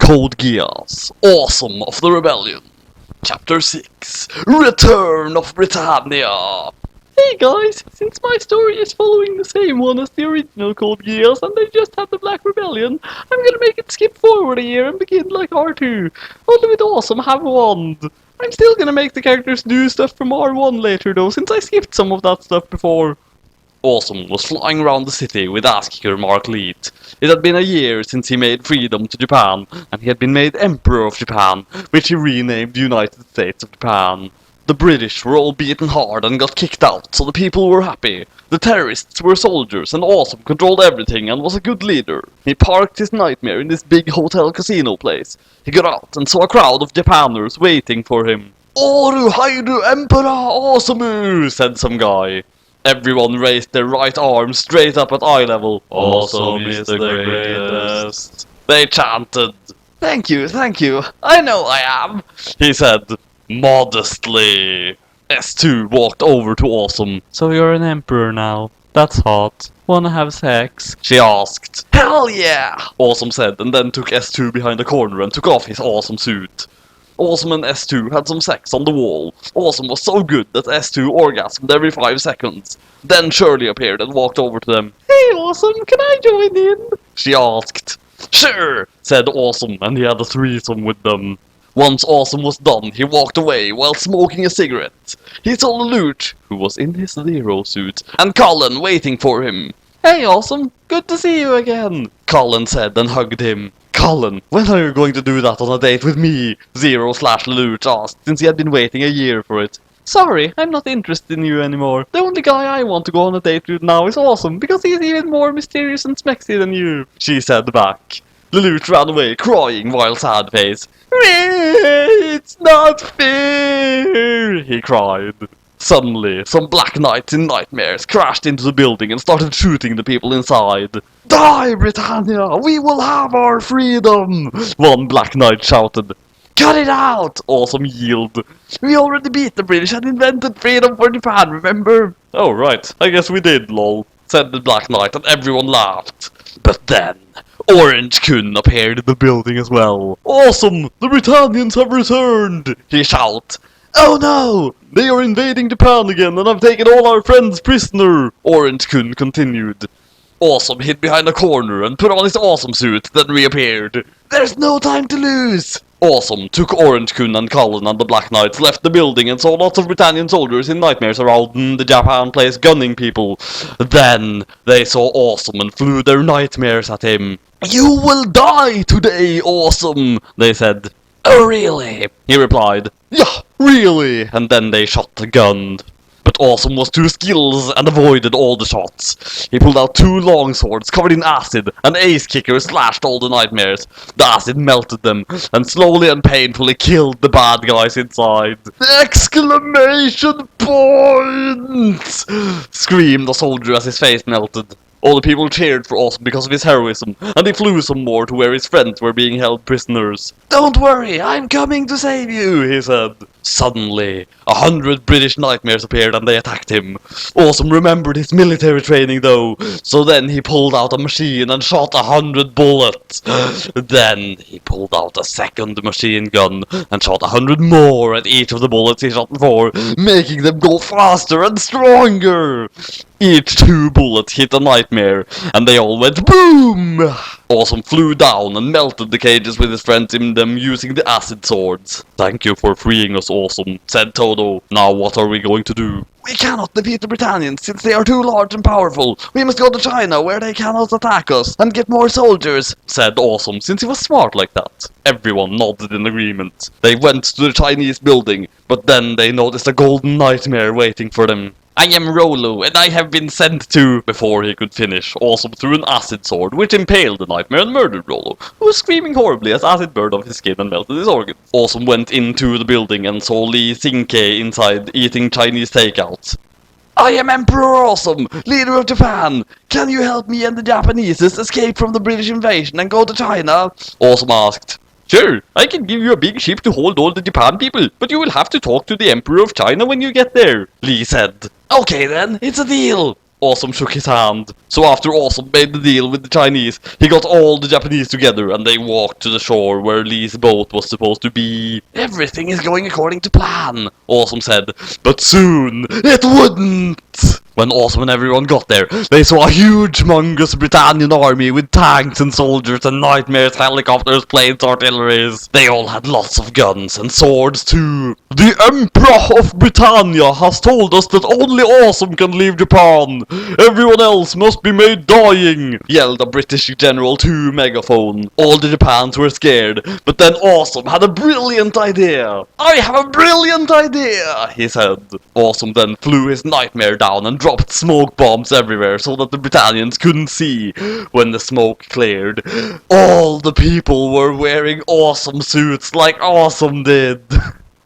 Code Geass, Awesome of the Rebellion. Chapter 6, Return of Britannia. Hey guys, since my story is following the same one as the original Code Geass and they just had the Black Rebellion, I'm gonna make it skip forward a year and begin like R2, only with Awesome have a wand. I'm still gonna make the characters do stuff from R1 later though, since I skipped some of that stuff before. Awesome was flying around the city with ass-kicker Mark Lead. It had been a year since he made freedom to Japan, and he had been made Emperor of Japan, which he renamed United States of Japan. The British were all beaten hard and got kicked out, so the people were happy. The terrorists were soldiers, and Awesome controlled everything and was a good leader. He parked his nightmare in this big hotel casino place. He got out and saw a crowd of Japanners waiting for him. "Oru Hairu Emperor Awesome!" said some guy. Everyone raised their right arm straight up at eye level. "Awesome is the greatest," they chanted. Thank you, I know I am," he said, modestly. S2 walked over to Awesome. "So you're an emperor now? That's hot. Wanna have sex?" she asked. "Hell yeah," Awesome said, and then took S2 behind a corner and took off his awesome suit. Awesome and S2 had some sex on the wall. Awesome was so good that S2 orgasmed every 5 seconds. Then Shirley appeared and walked over to them. "Hey Awesome, can I join in?" she asked. "Sure," said Awesome, and he had a threesome with them. Once Awesome was done, he walked away while smoking a cigarette. He saw Lelouch, who was in his Zero suit, and Colin waiting for him. "Hey Awesome, good to see you again," Colin said and hugged him. "Colin, when are you going to do that on a date with me?" Zero/Lelouch asked, since he had been waiting a year for it. "Sorry, I'm not interested in you anymore. The only guy I want to go on a date with now is Awesome, because he's even more mysterious and smexy than you," she said back. Lelouch ran away, crying while sad face. "It's not fair," he cried. Suddenly, some black knights in nightmares crashed into the building and started shooting the people inside. "Die, Britannia! We will have our freedom!" one black knight shouted. "Cut it out!" Awesome yelled. "We already beat the British and invented freedom for Japan, remember?" "Oh right, I guess we did, lol," said the black knight, and everyone laughed. But then, Orange-kun appeared in the building as well. "Awesome! The Britannians have returned!" he shouted. "Oh no! They are invading Japan again and have taken all our friends prisoner!" Orange-kun continued. Awesome hid behind a corner and put on his awesome suit, then reappeared. "There's no time to lose!" Awesome took Orange-kun and Colin and the Black Knights, left the building and saw lots of Britannian soldiers in nightmares around the Japan place gunning people. Then they saw Awesome and flew their nightmares at him. "You will die today, Awesome," they said. "Oh really?" he replied. "Yeah, really," and then they shot the gun. But Awesome was too skilled and avoided all the shots. He pulled out 2 long swords covered in acid, and Ace Kicker slashed all the nightmares. The acid melted them, and slowly and painfully killed the bad guys inside. "Exclamation point!" screamed the soldier as his face melted. All the people cheered for Awesome because of his heroism, and he flew some more to where his friends were being held prisoners. "Don't worry, I'm coming to save you," he said. Suddenly, 100 British nightmares appeared and they attacked him. Awesome remembered his military training though, so then he pulled out a machine and shot 100 bullets. Then he pulled out a second machine gun and shot 100 more at each of the bullets he shot before, making them go faster and stronger. Each 2 bullets hit a nightmare, and they all went boom! Awesome flew down and melted the cages with his friends in them using the acid swords. "Thank you for freeing us, Awesome," said Todo. "Now what are we going to do?" "We cannot defeat the Britannians since they are too large and powerful. We must go to China where they cannot attack us and get more soldiers," said Awesome, since he was smart like that. Everyone nodded in agreement. They went to the Chinese building, but then they noticed a golden nightmare waiting for them. "I am Rolo, and I have been sent to..." Before he could finish, Awesome threw an acid sword, which impaled the nightmare and murdered Rolo, who was screaming horribly as acid burned off his skin and melted his organs. Awesome went into the building and saw Li Xingke inside eating Chinese takeout. "I am Emperor Awesome, leader of Japan. Can you help me and the Japanese escape from the British invasion and go to China?" Awesome asked. "Sure, I can give you a big ship to hold all the Japan people, but you will have to talk to the Emperor of China when you get there," Li said. "Okay then, it's a deal." Awesome shook his hand. So after Awesome made the deal with the Chinese, he got all the Japanese together and they walked to the shore where Lee's boat was supposed to be. Everything is going according to plan, Awesome said. But soon, it wouldn't! When Awesome and everyone got there, they saw a huge, humongous Britannian army with tanks and soldiers and nightmares, helicopters, planes, artilleries. They all had lots of guns and swords too. The Emperor of Britannia has told us that only Awesome can leave Japan. Everyone else must be made dying, yelled a British general to megaphone. All the Japans were scared, but then Awesome had a brilliant idea. I have a brilliant idea, he said. Awesome then flew his nightmare down and dropped smoke bombs everywhere so that the Britannians couldn't see. When the smoke cleared, all the people were wearing awesome suits like Awesome did.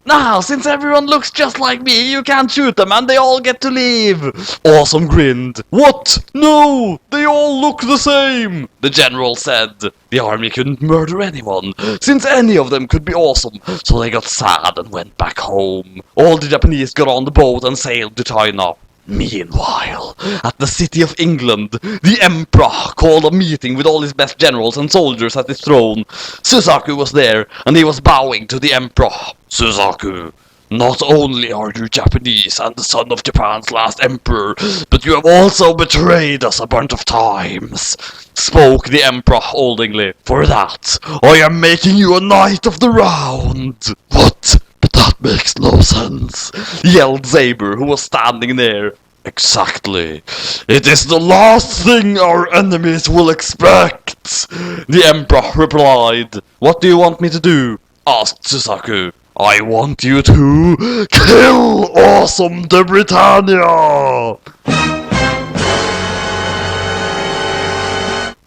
Now, since everyone looks just like me, you can't shoot them and they all get to leave. Awesome grinned. What? No, they all look the same, the general said. The army couldn't murder anyone, since any of them could be awesome, so they got sad and went back home. All the Japanese got on the boat and sailed to China. Meanwhile, at the City of England, the Emperor called a meeting with all his best generals and soldiers at his throne. Suzaku was there, and he was bowing to the Emperor. Suzaku, not only are you Japanese and the son of Japan's last emperor, but you have also betrayed us a bunch of times, spoke the Emperor holdingly. For that, I am making you a Knight of the Round. What? But that makes no sense, yelled Zaber, who was standing there. Exactly. It is the last thing our enemies will expect, the Emperor replied. What do you want me to do? Asked Suzaku. I want you to kill Awesome de Britannia!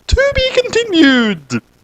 To be continued!